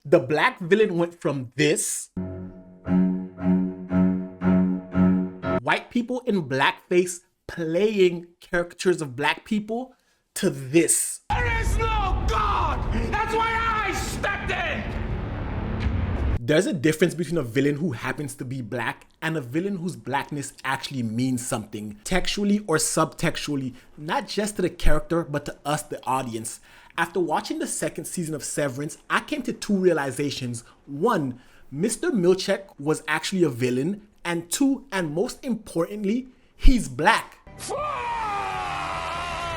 The black villain went from this, white people in blackface playing caricatures of black people, to this. There is no God! That's why I stepped in! There's a difference between a villain who happens to be black and a villain whose blackness actually means something, textually or subtextually, not just to the character, but to us, the audience. After watching the second season of Severance, I came to two realizations. One, Mr. Milchick was actually a villain, and two, and most importantly, he's black.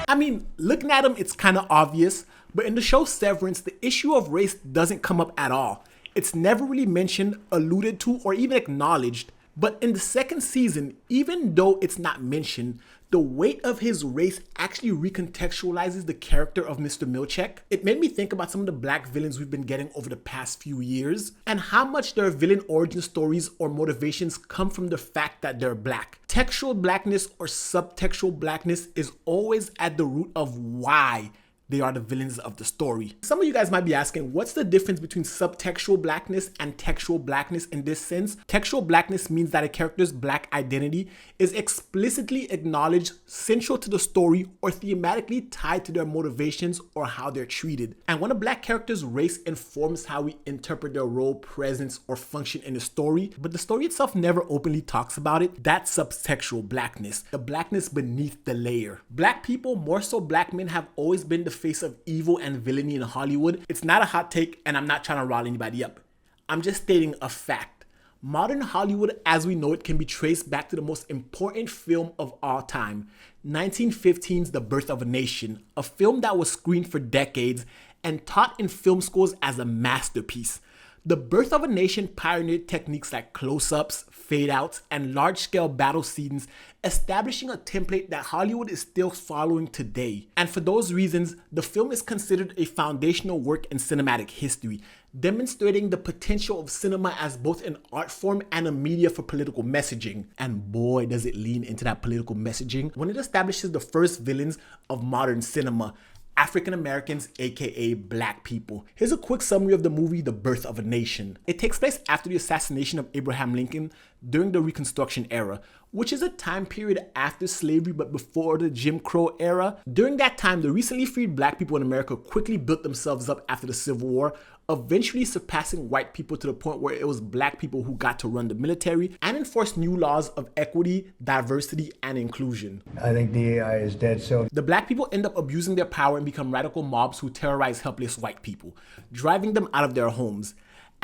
I mean, looking at him, it's kind of obvious, but in the show Severance, the issue of race doesn't come up at all. It's never really mentioned, alluded to, or even acknowledged. But in the second season, even though it's not mentioned, the weight of his race actually recontextualizes the character of Mr. Milchick. It made me think about some of the black villains we've been getting over the past few years and how much their villain origin stories or motivations come from the fact that they're black. Textual blackness or subtextual blackness is always at the root of why they are the villains of the story. Some of you guys might be asking, what's the difference between subtextual blackness and textual blackness in this sense? Textual blackness means that a character's black identity is explicitly acknowledged, central to the story, or thematically tied to their motivations or how they're treated. And when a black character's race informs how we interpret their role, presence, or function in the story, but the story itself never openly talks about it, that's subtextual blackness, the blackness beneath the layer. Black people, more so black men, have always been the face of evil and villainy in Hollywood. It's not a hot take, and I'm not trying to rile anybody up. I'm just stating a fact. Modern Hollywood as we know it can be traced back to the most important film of all time, 1915's The Birth of a Nation, a film that was screened for decades and taught in film schools as a masterpiece. The Birth of a Nation pioneered techniques like close-ups, fade-outs, and large-scale battle scenes, establishing a template that Hollywood is still following today. And for those reasons, the film is considered a foundational work in cinematic history, demonstrating the potential of cinema as both an art form and a media for political messaging. And boy, does it lean into that political messaging when it establishes the first villains of modern cinema, African Americans, aka black people. Here's a quick summary of the movie The Birth of a Nation. It takes place after the assassination of Abraham Lincoln during the Reconstruction era, which is a time period after slavery but before the Jim Crow era. During that time, the recently freed black people in America quickly built themselves up after the Civil War, eventually surpassing white people to the point where it was black people who got to run the military and enforce new laws of equity, diversity, and inclusion. I think DEI is dead, so the black people end up abusing their power and become radical mobs who terrorize helpless white people, driving them out of their homes.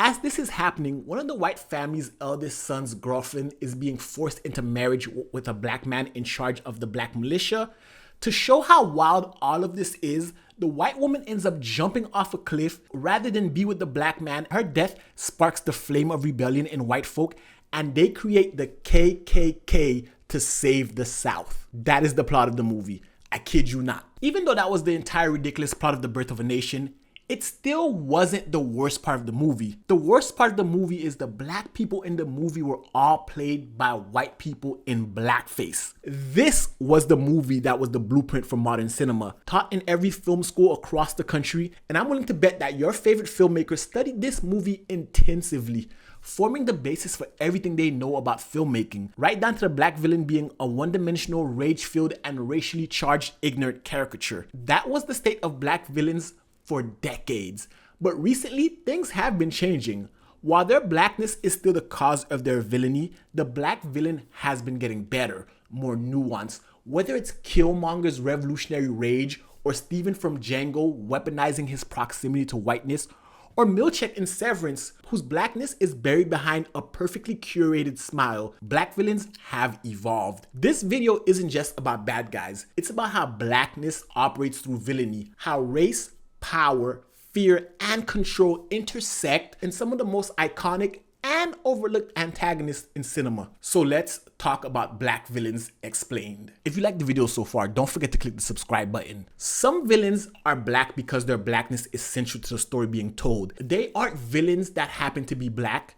As this is happening, one of the white family's eldest son's girlfriend is being forced into marriage with a black man in charge of the black militia. To show how wild all of this is, the white woman ends up jumping off a cliff rather than be with the black man. Her death sparks the flame of rebellion in white folk, and they create the KKK to save the South. That is the plot of the movie. I kid you not. Even though that was the entire ridiculous plot of The Birth of a Nation, it still wasn't the worst part of the movie. The worst part of the movie is the black people in the movie were all played by white people in blackface. This was the movie that was the blueprint for modern cinema, taught in every film school across the country, and I'm willing to bet that your favorite filmmakers studied this movie intensively, forming the basis for everything they know about filmmaking, right down to the black villain being a one-dimensional, rage-filled, and racially charged ignorant caricature. That was the state of black villains for decades, but recently things have been changing. While their blackness is still the cause of their villainy, the black villain has been getting better, more nuanced. Whether it's Killmonger's revolutionary rage, or Steven from Django weaponizing his proximity to whiteness, or Milchick in Severance, whose blackness is buried behind a perfectly curated smile, black villains have evolved. This video isn't just about bad guys, it's about how blackness operates through villainy, how race, power, fear, and control intersect in some of the most iconic and overlooked antagonists in cinema. So let's talk about black villains explained. If you like the video so far, don't forget to click the subscribe button. Some villains are black because their blackness is central to the story being told. They aren't villains that happen to be black.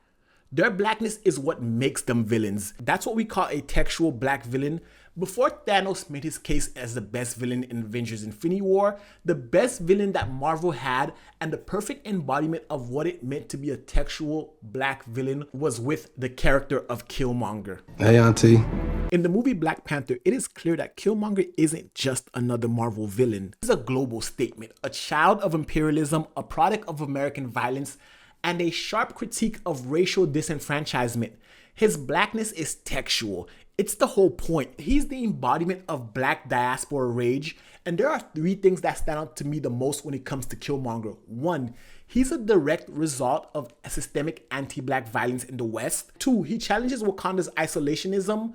Their blackness is what makes them villains. That's what we call a textual black villain, Before Thanos made his case as the best villain in Avengers Infinity War, the best villain that Marvel had and the perfect embodiment of what it meant to be a textual black villain was with the character of Killmonger. Hey, Auntie. In the movie Black Panther, it is clear that Killmonger isn't just another Marvel villain. This is a global statement, a child of imperialism, a product of American violence, and a sharp critique of racial disenfranchisement. His blackness is textual. It's the whole point. He's the embodiment of black diaspora rage, and there are three things that stand out to me the most when it comes to Killmonger. One, he's a direct result of systemic anti-black violence in the West. Two, he challenges Wakanda's isolationism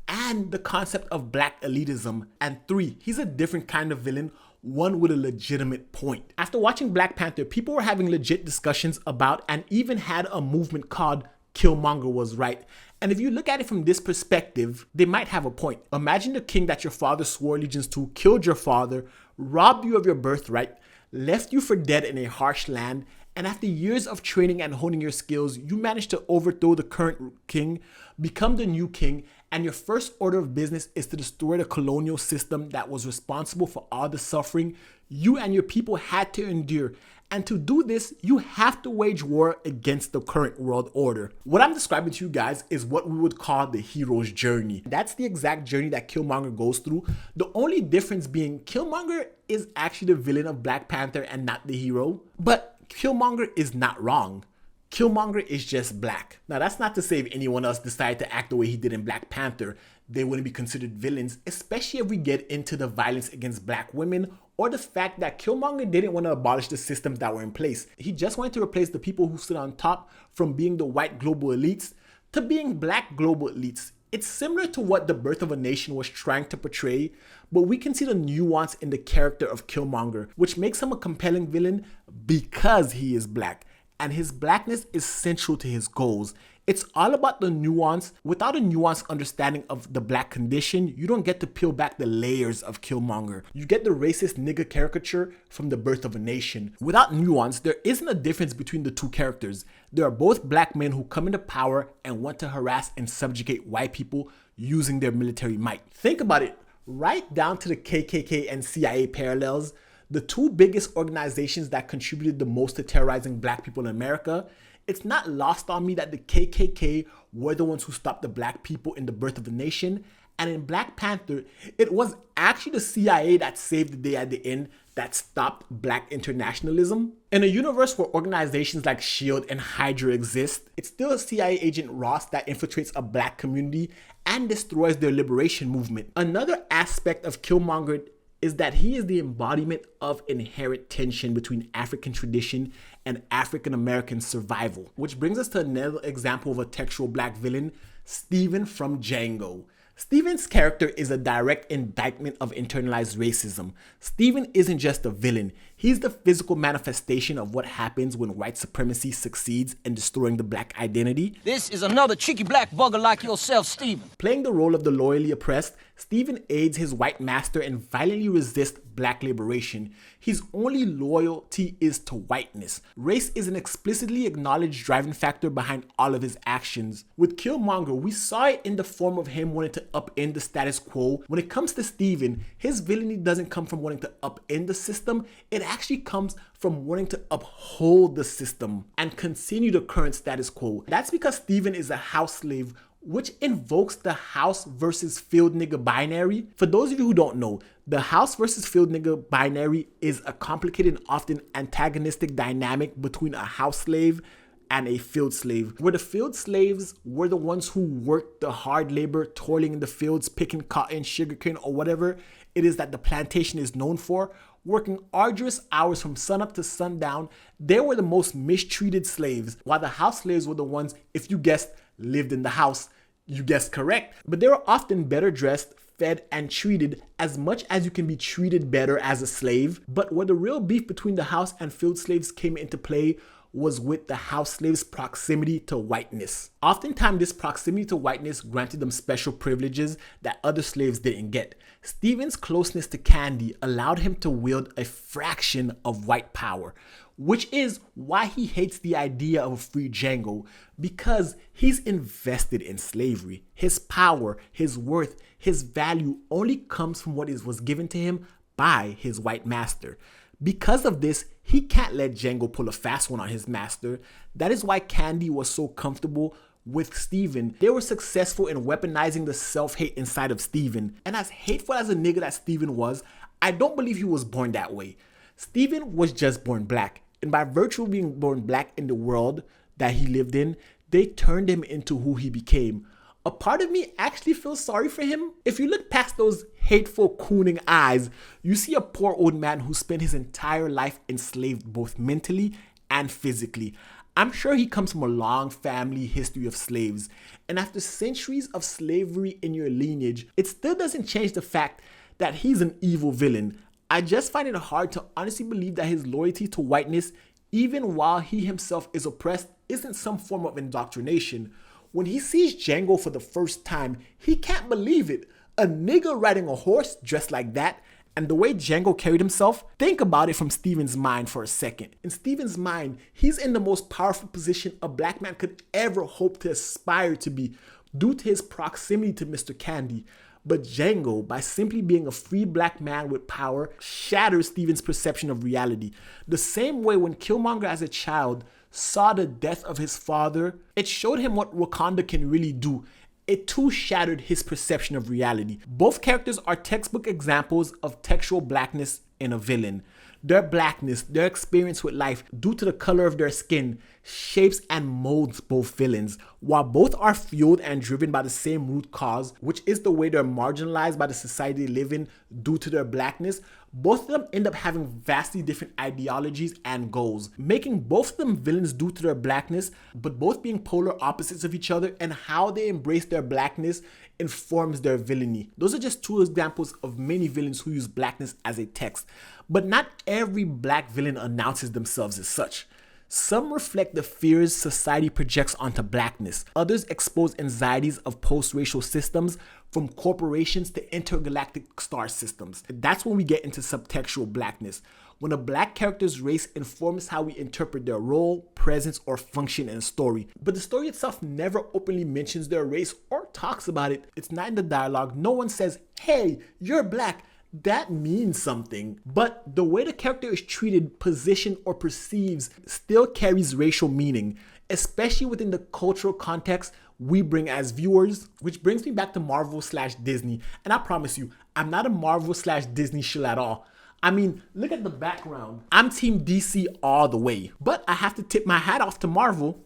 and the concept of black elitism. And three, he's a different kind of villain, one with a legitimate point. After watching Black Panther, people were having legit discussions about and even had a movement called Killmonger Was Right. And if you look at it from this perspective, they might have a point. Imagine the king that your father swore allegiance to, killed your father, robbed you of your birthright, left you for dead in a harsh land, and after years of training and honing your skills, you managed to overthrow the current king, become the new king, and your first order of business is to destroy the colonial system that was responsible for all the suffering you and your people had to endure. And to do this, you have to wage war against the current world order. What I'm describing to you guys is what we would call the hero's journey. That's the exact journey that Killmonger goes through. The only difference being Killmonger is actually the villain of Black Panther and not the hero. But Killmonger is not wrong. Killmonger is just black. Now that's not to say if anyone else decided to act the way he did in Black Panther, they wouldn't be considered villains, especially if we get into the violence against black women or the fact that Killmonger didn't want to abolish the systems that were in place. He just wanted to replace the people who stood on top from being the white global elites to being black global elites. It's similar to what The Birth of a Nation was trying to portray, but we can see the nuance in the character of Killmonger, which makes him a compelling villain because he is black. And his blackness is central to his goals. It's all about the nuance. Without a nuanced understanding of the black condition, you don't get to peel back the layers of Killmonger. You get the racist nigga caricature from The Birth of a Nation. Without nuance, there isn't a difference between the two characters. They are both black men who come into power and want to harass and subjugate white people using their military might. Think about it, right down to the KKK and CIA parallels. The two biggest organizations that contributed the most to terrorizing black people in America, it's not lost on me that the KKK were the ones who stopped the black people in The Birth of a Nation. And in Black Panther, it was actually the CIA that saved the day at the end that stopped black internationalism. In a universe where organizations like S.H.I.E.L.D. and Hydra exist, it's still CIA agent Ross that infiltrates a black community and destroys their liberation movement. Another aspect of Killmonger is that he is the embodiment of inherent tension between African tradition and African American survival. Which brings us to another example of a textual black villain, Steven from Django. Steven's character is a direct indictment of internalized racism. Steven isn't just a villain, he's the physical manifestation of what happens when white supremacy succeeds in destroying the black identity. This is another cheeky black bugger like yourself, Steven. Playing the role of the loyally oppressed, Steven aids his white master and violently resists black liberation. His only loyalty is to whiteness. Race is an explicitly acknowledged driving factor behind all of his actions. With Killmonger, we saw it in the form of him wanting to upend the status quo. When it comes to Steven, his villainy doesn't come from wanting to upend the system, it actually comes from wanting to uphold the system and continue the current status quo. That's because Steven is a house slave, which invokes the house versus field nigga binary. For those of you who don't know, the house versus field nigga binary is a complicated and often antagonistic dynamic between a house slave and a field slave, where the field slaves were the ones who worked the hard labor, toiling in the fields, picking cotton, sugarcane, or whatever it is that the plantation is known for, working arduous hours from sunup to sundown. They were the most mistreated slaves, while the house slaves were the ones, if you guessed, lived in the house. You guessed correct. But they were often better dressed, fed, and treated as much as you can be treated better as a slave. But where the real beef between the house and field slaves came into play was with the house slaves' proximity to whiteness. Oftentimes, this proximity to whiteness granted them special privileges that other slaves didn't get. Steven's closeness to Candy allowed him to wield a fraction of white power. which is why he hates the idea of a free Django, because he's invested in slavery. His power, his worth, his value only comes from what was given to him by his white master. Because of this, he can't let Django pull a fast one on his master. That is why Candy was so comfortable with Steven. They were successful in weaponizing the self-hate inside of Steven. And as hateful as a nigga that Steven was, I don't believe he was born that way. Steven was just born black. And by virtue of being born black in the world that he lived in, they turned him into who he became. A part of me actually feels sorry for him. If you look past those hateful cooning eyes, you see a poor old man who spent his entire life enslaved both mentally and physically. I'm sure he comes from a long family history of slaves. And after centuries of slavery in your lineage, it still doesn't change the fact that he's an evil villain. I just find it hard to honestly believe that his loyalty to whiteness, even while he himself is oppressed, isn't some form of indoctrination. When he sees Django for the first time, he can't believe it. A nigga riding a horse dressed like that, and the way Django carried himself, think about it from Steven's mind for a second. In Steven's mind, he's in the most powerful position a black man could ever hope to aspire to be due to his proximity to Mr. Candy. But Django, by simply being a free black man with power, shatters Steven's perception of reality. The same way when Killmonger as a child saw the death of his father, it showed him what Wakanda can really do. It too shattered his perception of reality. Both characters are textbook examples of textual blackness in a villain. Their blackness, their experience with life, due to the color of their skin, shapes and molds both villains. While both are fueled and driven by the same root cause, which is the way they're marginalized by the society they live in due to their blackness, both of them end up having vastly different ideologies and goals, making both of them villains due to their blackness, but both being polar opposites of each other, and how they embrace their blackness informs their villainy. Those are just two examples of many villains who use blackness as a text, but not every black villain announces themselves as such. Some reflect the fears society projects onto blackness. Others expose anxieties of post-racial systems, from corporations to intergalactic star systems. That's when we get into subtextual blackness, when a black character's race informs how we interpret their role, presence, or function in a story. But the story itself never openly mentions their race or talks about it. It's not in the dialogue. No one says, hey, you're black. That means something. But the way the character is treated, positioned, or perceives still carries racial meaning, especially within the cultural context we bring as viewers, which brings me back to Marvel/Disney. And I promise you, I'm not a Marvel/Disney shill at all. I mean, look at the background. I'm Team DC all the way. But I have to tip my hat off to Marvel,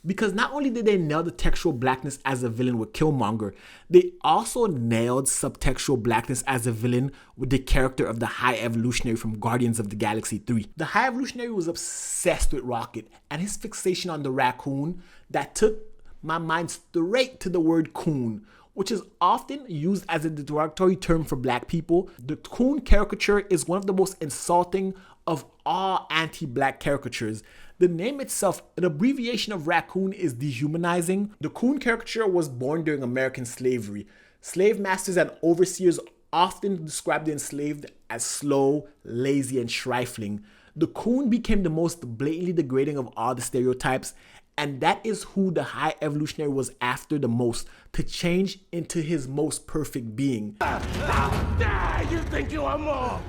because not only did they nail the textual blackness as a villain with Killmonger, they also nailed subtextual blackness as a villain with the character of the High Evolutionary from Guardians of the Galaxy 3. The High Evolutionary was obsessed with Rocket, and his fixation on the raccoon that took my mind straight to the word coon, which is often used as a derogatory term for black people. The coon caricature is one of the most insulting of all anti-black caricatures. The name itself, an abbreviation of raccoon, is dehumanizing. The coon caricature was born during American slavery. Slave masters and overseers often described the enslaved as slow, lazy, and trifling. The coon became the most blatantly degrading of all the stereotypes, and that is who the High Evolutionary was after the most, to change into his most perfect being. How dare you think you are more?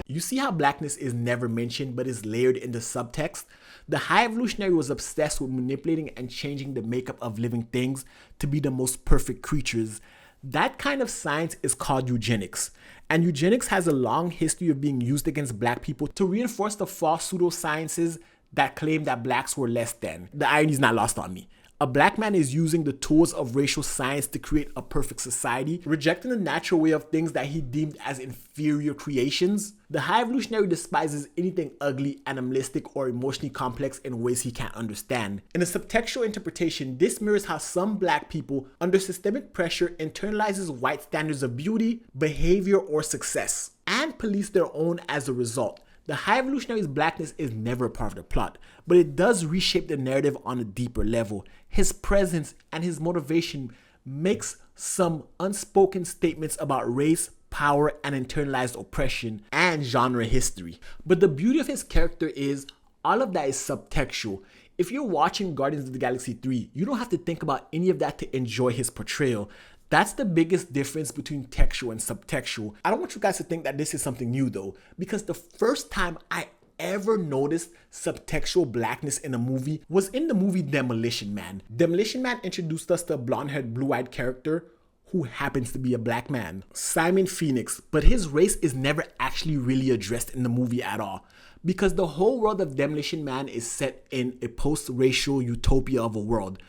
You see how blackness is never mentioned but is layered in the subtext? The High Evolutionary was obsessed with manipulating and changing the makeup of living things to be the most perfect creatures. That kind of science is called eugenics. And eugenics has a long history of being used against black people to reinforce the false pseudosciences that claim that blacks were less than. The irony is not lost on me. A black man is using the tools of racial science to create a perfect society, rejecting the natural way of things that he deemed as inferior creations. The High Evolutionary despises anything ugly, animalistic, or emotionally complex in ways he can't understand. In a subtextual interpretation, this mirrors how some black people, under systemic pressure, internalizes white standards of beauty, behavior, or success, and police their own as a result. The High Evolutionary's blackness is never a part of the plot, but it does reshape the narrative on a deeper level. His presence and his motivation makes some unspoken statements about race, power, and internalized oppression and genre history. But the beauty of his character is, All of that is subtextual. If you're watching Guardians of the Galaxy 3, you don't have to think about any of that to enjoy his portrayal. That's the biggest difference between textual and subtextual. I don't want you guys to think that this is something new though, because the first time I ever noticed subtextual blackness in a movie was in the movie Demolition Man. Demolition Man introduced us to a blonde-haired, blue-eyed character who happens to be a black man, Simon Phoenix, but his race is never actually really addressed in the movie at all, because the whole world of Demolition Man is set in a post-racial utopia of a world.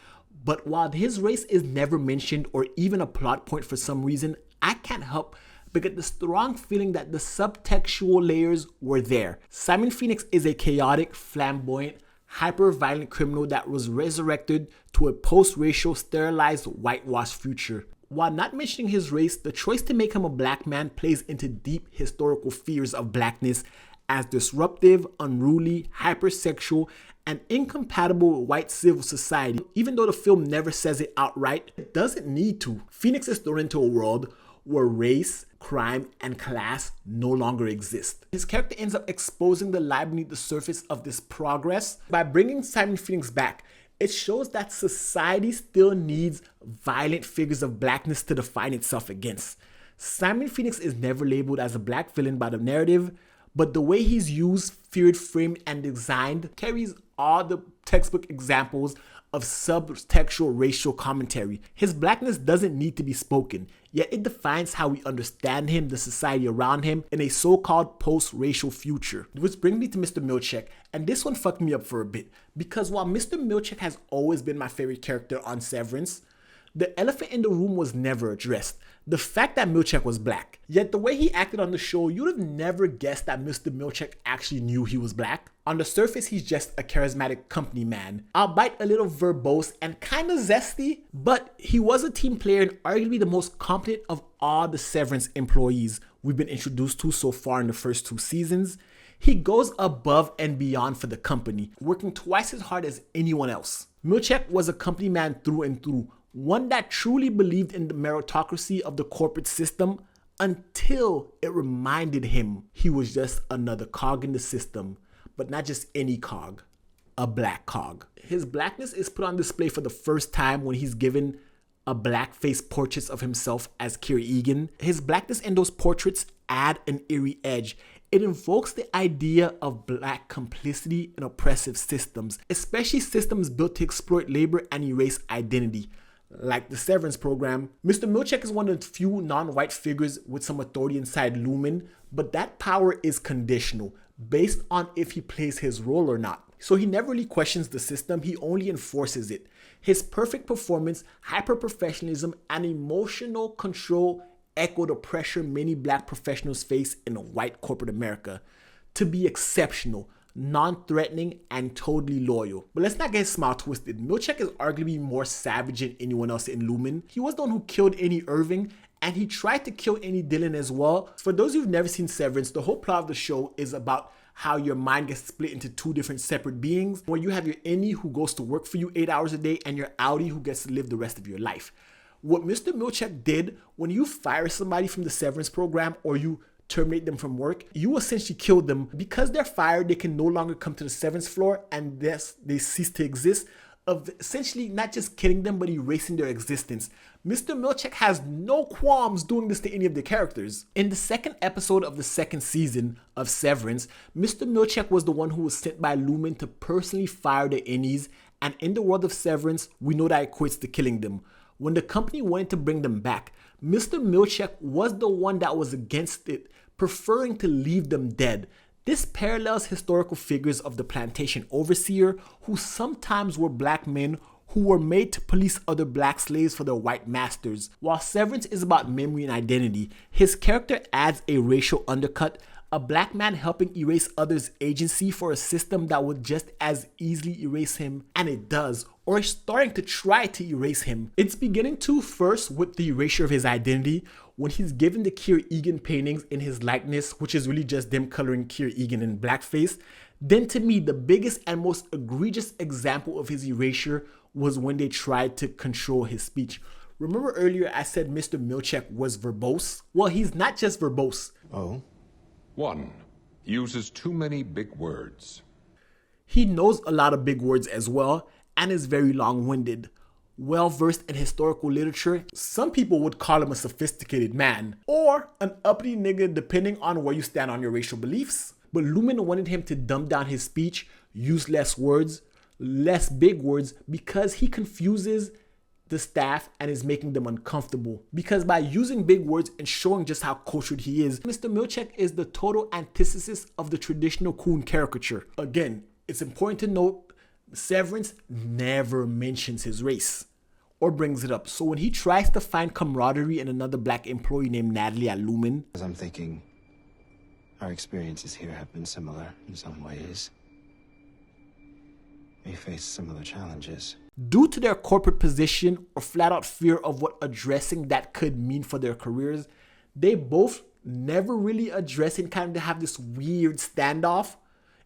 But while his race is never mentioned or even a plot point for some reason, I can't help but get the strong feeling that the subtextual layers were there. Simon Phoenix is a chaotic, flamboyant, hyper-violent criminal that was resurrected to a post-racial, sterilized, whitewashed future. While not mentioning his race, the choice to make him a black man plays into deep historical fears of blackness as disruptive, unruly, hypersexual, and incompatible with white civil society. Even though the film never says it outright, it doesn't need to. Phoenix is thrown into a world where race, crime, and class no longer exist. His character ends up exposing the lie beneath the surface of this progress. By bringing Simon Phoenix back, it shows that society still needs violent figures of blackness to define itself against. Simon Phoenix is never labeled as a black villain by the narrative, but the way he's used, feared, framed, and designed carries all the textbook examples of subtextual racial commentary. His blackness doesn't need to be spoken, yet it defines how we understand him, the society around him, in a so-called post-racial future. Which brings me to Mr. Milchick, and this one fucked me up for a bit, because while Mr. Milchick has always been my favorite character on Severance, the elephant in the room was never addressed. The fact that Milchick was black. Yet the way he acted on the show, you'd have never guessed that Mr. Milchick actually knew he was black. On the surface, he's just a charismatic company man, albeit a little verbose and kinda zesty, but he was a team player and arguably the most competent of all the Severance employees we've been introduced to so far in the first 2 seasons. He goes above and beyond for the company, working twice as hard as anyone else. Milchick was a company man through and through, one that truly believed in the meritocracy of the corporate system until it reminded him he was just another cog in the system, but not just any cog, a black cog. His blackness is put on display for the first time when he's given a blackface portraits of himself as Kira Egan. His blackness in those portraits add an eerie edge. It invokes the idea of black complicity in oppressive systems, especially systems built to exploit labor and erase identity. Like the Severance program, Mr. Milchick is one of the few non-white figures with some authority inside Lumen, but that power is conditional, based on if he plays his role or not. So he never really questions the system, he only enforces it. His perfect performance, hyper-professionalism, and emotional control echo the pressure many black professionals face in a white corporate America. To be exceptional, non-threatening, and totally loyal. But let's not get smile twisted. Milchick is arguably more savage than anyone else in Lumen. He was the one who killed Annie Irving, and he tried to kill Annie Dillon as well. For those who've never seen Severance, the whole plot of the show is about how your mind gets split into 2 different separate beings, where you have your Annie who goes to work for you 8 hours a day, and your Audi who gets to live the rest of your life. What Mr. Milchick did, when you fire somebody from the Severance program or you terminate them from work, you essentially kill them. Because they're fired, they can no longer come to the Severance floor, and thus they cease to exist, of essentially not just killing them but erasing their existence. Mr. Milchick has no qualms doing this to any of the characters. In the 2nd episode of the 2nd season of Severance, Mr. Milchick was the one who was sent by Lumen to personally fire the Innies, and in the world of Severance, we know that equates to killing them. When the company wanted to bring them back, Mr. Milchick was the one that was against it, preferring to leave them dead. This parallels historical figures of the plantation overseer, who sometimes were black men who were made to police other black slaves for their white masters. While Severance is about memory and identity, his character adds a racial undercut, a black man helping erase others' agency for a system that would just as easily erase him, and it does, or is starting to try to erase him. It's beginning to first with the erasure of his identity, when he's given the Kira Egan paintings in his likeness, which is really just them coloring Kira Egan in blackface. Then to me, the biggest and most egregious example of his erasure was when they tried to control his speech. Remember earlier I said Mr. Milchick was verbose? Well, he's not just verbose. Oh? 1. Uses too many big words. He knows a lot of big words as well and is very long-winded. Well versed in historical literature, some people would call him a sophisticated man or an uppity nigga depending on where you stand on your racial beliefs. But Lumen wanted him to dumb down his speech, use less words, less big words, because he confuses the staff and is making them uncomfortable. Because by using big words and showing just how cultured he is, Mr. Milchick is the total antithesis of the traditional coon caricature. Again, it's important to note Severance never mentions his race or brings it up. So when he tries to find camaraderie in another black employee named Natalie at Lumen, as I'm thinking, our experiences here have been similar in some ways. We face similar challenges. due to their corporate position or flat out fear of what addressing that could mean for their careers, they both never really address it, kind of have this weird standoff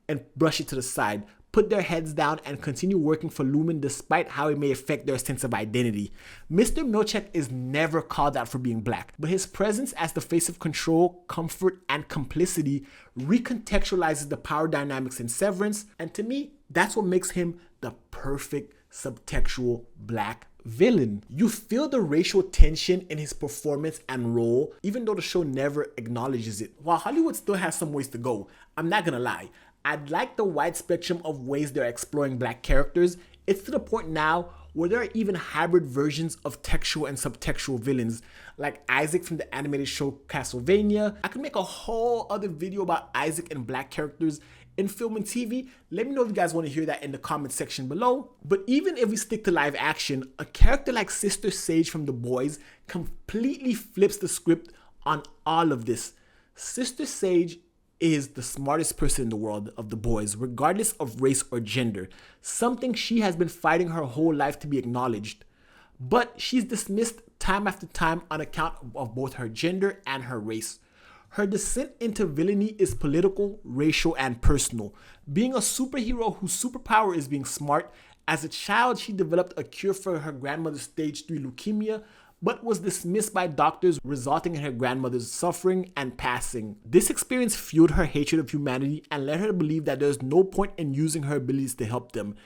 and brush it to the side, put their heads down and continue working for Lumen despite how it may affect their sense of identity. Mr. Milchick is never called out for being black, but his presence as the face of control, comfort, and complicity recontextualizes the power dynamics in Severance, and to me, that's what makes him the perfect subtextual black villain. You feel the racial tension in his performance and role, even though the show never acknowledges it. While Hollywood still has some ways to go, I'm not gonna lie, I'd like the wide spectrum of ways they're exploring black characters. It's to the point now where there are even hybrid versions of textual and subtextual villains, like Isaac from the animated show Castlevania. I could make a whole other video about Isaac and black characters in film and TV. Let me know if you guys want to hear that in the comment section below. But even if we stick to live action, a character like Sister Sage from The Boys completely flips the script on all of this. Sister Sage is the smartest person in the world of The Boys, regardless of race or gender, something she has been fighting her whole life to be acknowledged. But she's dismissed time after time on account of both her gender and her race. Her descent into villainy is political, racial, and personal. Being a superhero whose superpower is being smart, as a child she developed a cure for her grandmother's stage 3 leukemia, but was dismissed by doctors, resulting in her grandmother's suffering and passing. This experience fueled her hatred of humanity and led her to believe that there's no point in using her abilities to help them,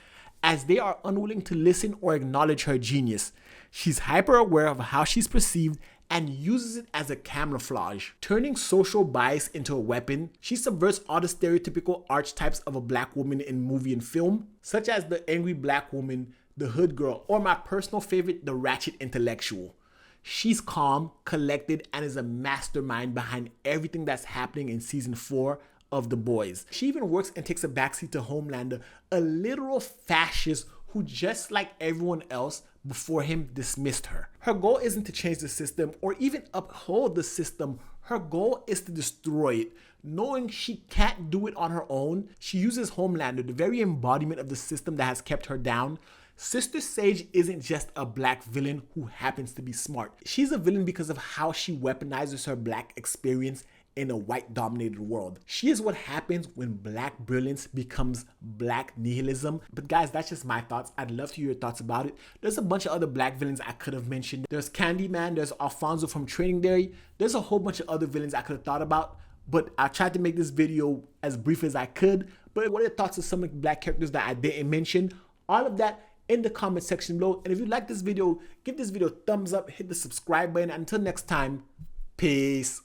as they are unwilling to listen or acknowledge her genius. She's hyper aware of how she's perceived and uses it as a camouflage. Turning social bias into a weapon, she subverts all the stereotypical archetypes of a black woman in movie and film, such as the angry black woman, the hood girl, or my personal favorite, the ratchet intellectual. She's calm, collected, and is a mastermind behind everything that's happening in season 4 of The Boys. She even works and takes a backseat to Homelander, a literal fascist who, just like everyone else before him, dismissed her. Her goal isn't to change the system or even uphold the system. Her goal is to destroy it. Knowing she can't do it on her own, she uses Homelander, the very embodiment of the system that has kept her down. Sister Sage isn't just a black villain who happens to be smart. She's a villain because of how she weaponizes her black experience in a white-dominated world. She is what happens when black brilliance becomes black nihilism. But guys, that's just my thoughts. I'd love to hear your thoughts about it. There's a bunch of other black villains I could have mentioned. There's Candyman, there's Alfonso from Training Day. There's a whole bunch of other villains I could have thought about, but I tried to make this video as brief as I could. But what are your thoughts of some of the black characters that I didn't mention? All of that in the comment section below. And if you like this video, give this video a thumbs up, hit the subscribe button. Until next time, peace.